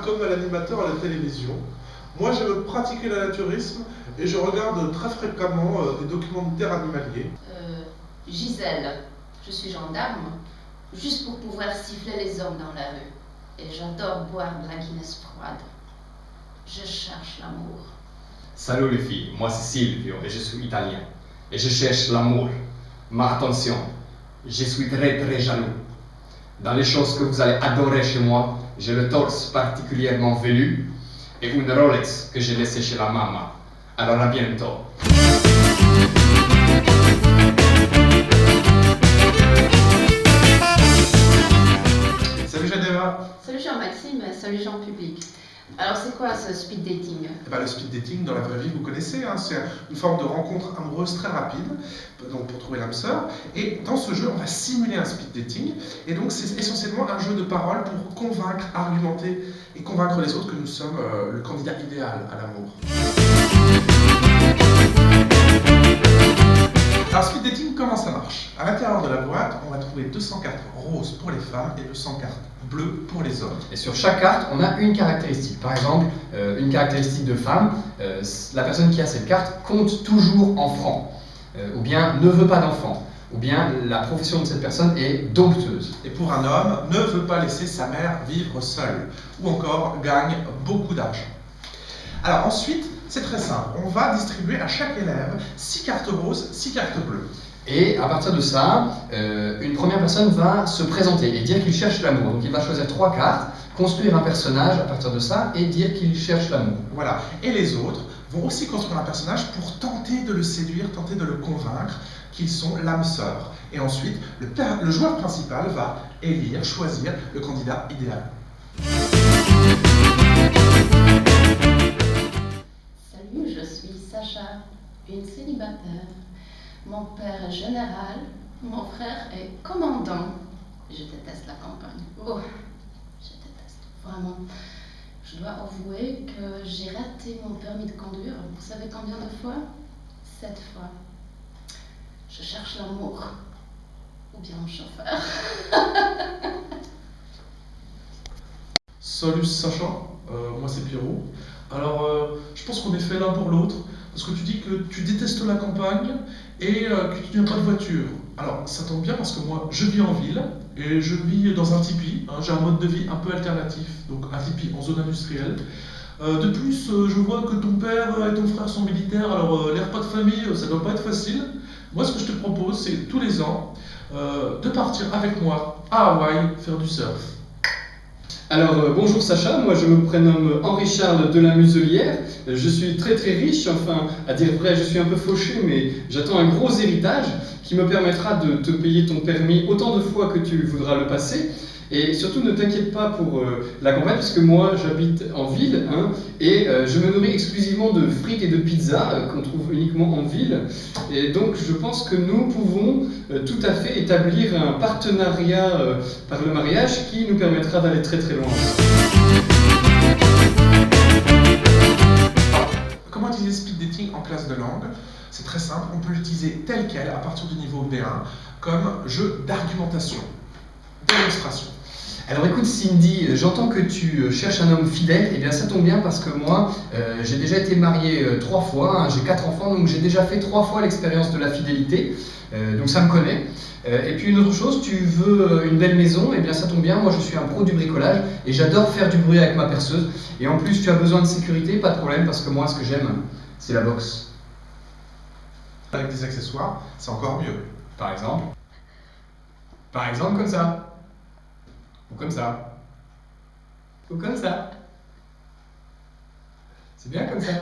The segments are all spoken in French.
comme l'animateur à la télévision. Moi, j'aime pratiquer l'naturisme et je regarde très fréquemment des documentaires animaliers. Gisèle, je suis gendarme, juste pour pouvoir siffler les hommes dans la rue. Et j'adore boire de la Guinness froide. Je cherche l'amour. Salut les filles, moi c'est Silvio et je suis italien. Et je cherche l'amour. Mais attention, je suis très jaloux. Dans les choses que vous allez adorer chez moi, j'ai le torse particulièrement velu et une Rolex que j'ai laissée chez la maman. Alors à bientôt. Salut Geneva. Salut Jean-Maxime, salut Jean-Public. Alors c'est quoi ce speed dating? Le speed dating, dans la vraie vie, vous connaissez, hein, c'est une forme de rencontre amoureuse très rapide, donc pour trouver l'âme sœur. Et dans ce jeu, on va simuler un speed dating. Et donc c'est essentiellement un jeu de paroles pour convaincre, argumenter et convaincre les autres que nous sommes le candidat idéal à l'amour. Alors speed dating, comment ça marche? À l'intérieur de la boîte, on va trouver 200 cartes roses pour les femmes et 200 cartes bleues pour les hommes. Et sur chaque carte, on a une caractéristique. Par exemple, une caractéristique de femme, la personne qui a cette carte compte toujours en francs, ou bien ne veut pas d'enfants, ou bien la profession de cette personne est dompteuse. Et pour un homme, ne veut pas laisser sa mère vivre seule, ou encore gagne beaucoup d'argent. Alors ensuite, c'est très simple, on va distribuer à chaque élève 6 cartes roses, 6 cartes bleues. Et à partir de ça, une première personne va se présenter et dire qu'il cherche l'amour. Donc il va choisir 3 cartes, construire un personnage à partir de ça et dire qu'il cherche l'amour. Voilà. Et les autres vont aussi construire un personnage pour tenter de le séduire, tenter de le convaincre qu'ils sont l'âme sœur. Et ensuite, le joueur principal va élire, choisir le candidat idéal. Salut, je suis Sacha, une célibataire. Mon père est général, mon frère est commandant. Je déteste la campagne. Oh, je déteste, vraiment. Je dois avouer que j'ai raté mon permis de conduire. Vous savez combien de fois? 7 fois. Je cherche l'amour. Ou bien un chauffeur. Salut Sacha, moi c'est Pierrot. Alors, je pense qu'on est fait l'un pour l'autre, parce que tu dis que tu détestes la campagne et que tu n'as pas de voiture. Alors, ça tombe bien parce que moi, je vis en ville et je vis dans un tipi. Hein, j'ai un mode de vie un peu alternatif, donc un tipi en zone industrielle. De plus, je vois que ton père et ton frère sont militaires, alors les repas de famille, ça doit pas être facile. Moi, ce que je te propose, c'est tous les ans de partir avec moi à Hawaï faire du surf. Alors bonjour Sacha, moi je me prénomme Henri-Charles de la Muselière, je suis très riche, enfin à dire vrai je suis un peu fauché mais j'attends un gros héritage qui me permettra de te payer ton permis autant de fois que tu voudras le passer. Et surtout ne t'inquiète pas pour la campagne puisque moi j'habite en ville hein, et je me nourris exclusivement de frites et de pizzas qu'on trouve uniquement en ville. Et donc je pense que nous pouvons tout à fait établir un partenariat par le mariage qui nous permettra d'aller très loin. Comment utiliser speed dating en classe de langue? C'est très simple, on peut l'utiliser tel quel à partir du niveau B1 comme jeu d'argumentation, démonstration. Alors écoute Cindy, j'entends que tu cherches un homme fidèle, et bien ça tombe bien parce que moi j'ai déjà été marié 3 fois, hein, j'ai 4 enfants donc j'ai déjà fait 3 fois l'expérience de la fidélité, donc ça me connaît. Et puis une autre chose, tu veux une belle maison, et bien ça tombe bien, moi je suis un pro du bricolage et j'adore faire du bruit avec ma perceuse. Et en plus tu as besoin de sécurité, pas de problème parce que moi ce que j'aime c'est la boxe. Avec des accessoires, c'est encore mieux. Par exemple comme ça. Ou comme ça. Ou comme ça. C'est bien comme ça.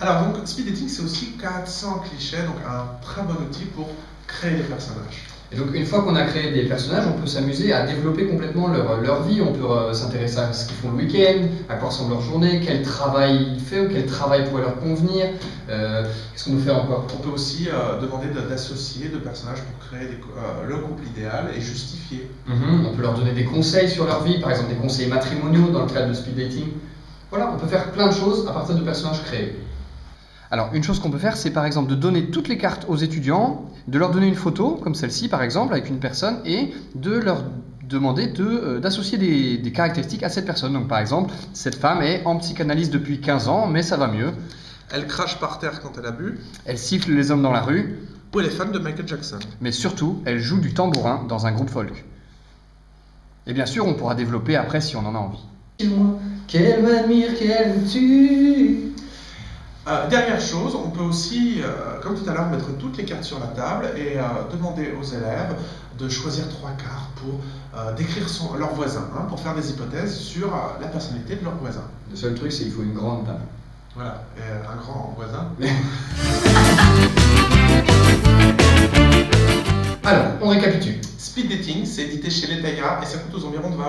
Alors donc, speed dating, c'est aussi 400 clichés, donc un très bon outil pour créer des personnages. Et donc une fois qu'on a créé des personnages, on peut s'amuser à développer complètement leur vie. On peut s'intéresser à ce qu'ils font le week-end, à quoi ressemble leur journée, quel travail ils font, quel travail pourrait leur convenir. Qu'est-ce qu'on peut faire encore? On peut aussi demander d'associer deux personnages pour créer le couple idéal et justifier. On peut leur donner des conseils sur leur vie, par exemple des conseils matrimoniaux dans le cadre de speed dating. Voilà, on peut faire plein de choses à partir de personnages créés. Alors, une chose qu'on peut faire, c'est par exemple de donner toutes les cartes aux étudiants, de leur donner une photo, comme celle-ci par exemple, avec une personne, et de leur demander d'associer des caractéristiques à cette personne. Donc par exemple, cette femme est en psychanalyse depuis 15 ans, mais ça va mieux. Elle crache par terre quand elle a bu. Elle siffle les hommes dans la rue. Ou elle est fan de Michael Jackson. Mais surtout, elle joue du tambourin dans un groupe folk. Et bien sûr, on pourra développer après si on en a envie. Qu'elle m'admire, qu'elle me tue. Dernière chose, on peut aussi, comme tout à l'heure, mettre toutes les cartes sur la table et demander aux élèves de choisir 3 cartes pour décrire leur voisin, hein, pour faire des hypothèses sur la personnalité de leur voisin. Le seul truc, c'est qu'il faut une grande table. Voilà, et un grand voisin. Alors, on récapitule. Speed Dating, c'est édité chez Letaïa et ça coûte aux environs de 20 €.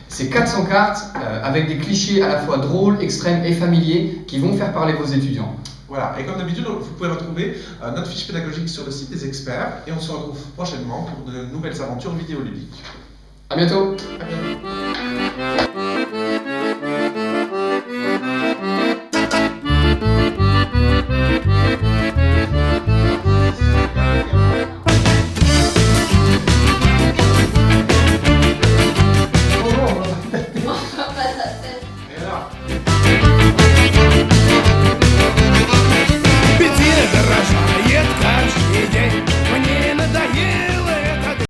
C'est 400 cartes avec des clichés à la fois drôles, extrêmes et familiers qui vont faire parler vos étudiants. Voilà, et comme d'habitude, vous pouvez retrouver notre fiche pédagogique sur le site des experts et on se retrouve prochainement pour de nouvelles aventures vidéoludiques. À bientôt. À bientôt.